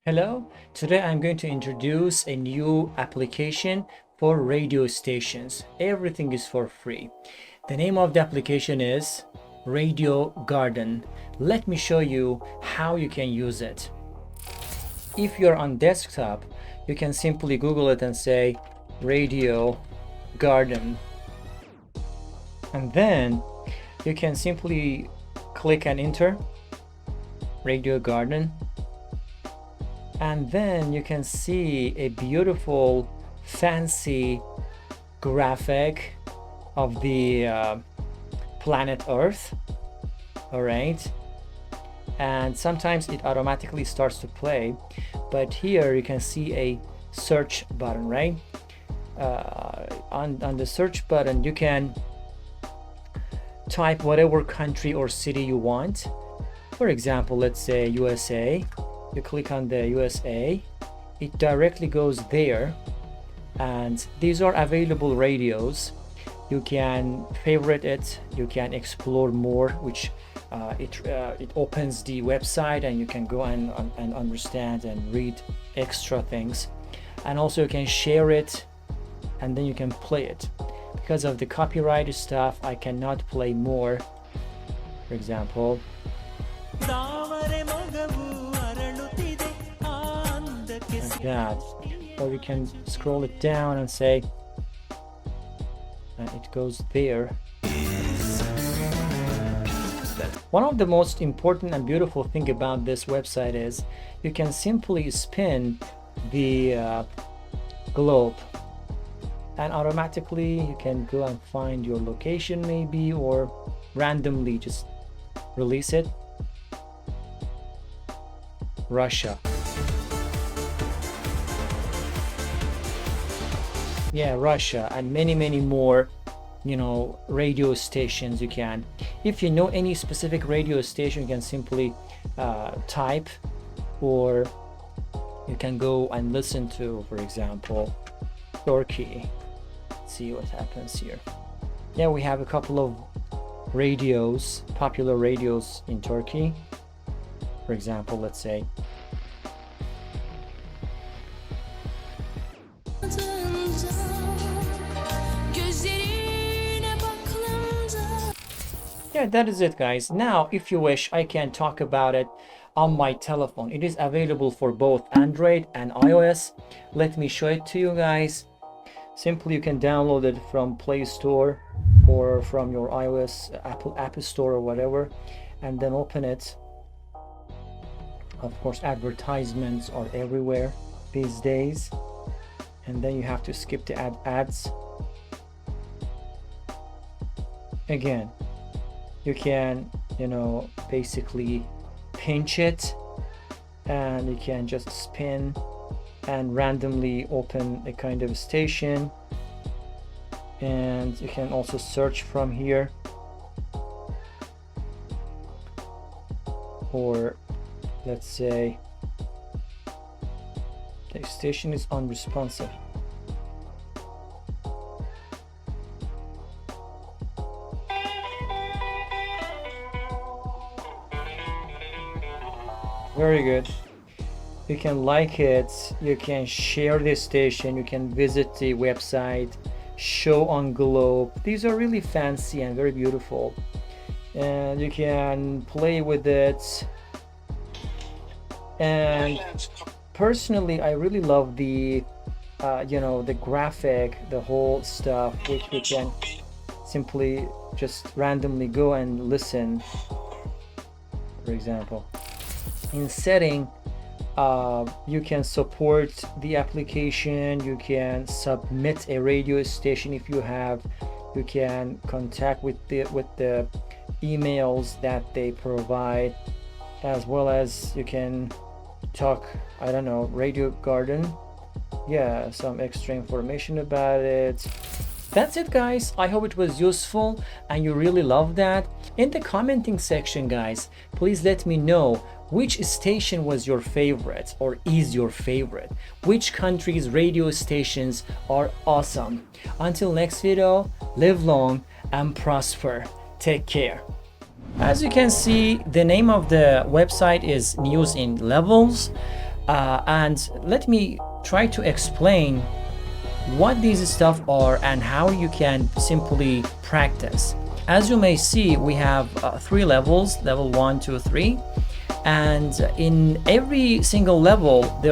Hello, today I'm going to introduce a new application for radio stations. Everything is for free. The name of the application is Radio Garden. Let me show you how you can use it. If you're on desktop, you can simply Google it and say Radio Garden. And then you can simply click and enter Radio Garden. And then you can see a beautiful, fancy graphic of the planet Earth. All right. And sometimes it automatically starts to play. But here you can see a search button, right? On the search button, you can type whatever country or city you want. For example, let's say USA. You click on the USA, it directly goes there, and these are available radios. You can favorite it, you can explore more, which it opens the website and you can go and understand and read extra things, and also you can share it and then you can play it. Because of the copyright stuff, I cannot play more. For example, like that. Or we can scroll it down and say, and it goes there. One of the most important and beautiful thing about this website is you can simply spin the globe, and automatically you can go and find your location maybe, or randomly just release it. Russia. Yeah, Russia, and many more, radio stations you can. If you know any specific radio station, you can simply type, or you can go and listen to, for example, Turkey. Let's see what happens here. Yeah, we have a couple of radios, popular radios in Turkey. For example, let's say yeah, that is it, guys. Now, if you wish, I can talk about it on my telephone. It is available for both Android and iOS. Let me show it to you guys. Simply, you can download it from Play Store or from your iOS Apple App Store or whatever, and then open it. Of course, advertisements are everywhere these days, and then you have to skip the ads. Again, you can, basically pinch it, and you can just spin and randomly open a kind of station, and you can also search from here, or let's say the station is unresponsive. Very good. You can like it, you can share this station, you can visit the website, show on globe. These are really fancy and very beautiful, and you can play with it. And personally, I really love the the graphic, the whole stuff, which we can simply just randomly go and listen. For example, in setting, you can support the application, you can submit a radio station if you have, you can contact with the emails that they provide, as well as you can talk, I don't know, Radio Garden, yeah, some extra information about it. That's it, guys. I hope it was useful and you really love that. In the commenting section, guys, please let me know which station was your favorite or is your favorite. Which country's radio stations are awesome. Until next video, live long and prosper. Take care. As you can see, the name of the website is News in Levels. And let me try to explain what these stuff are and how you can simply practice. As you may see, we have 3 levels, level 1, 2, 3, and in every single level there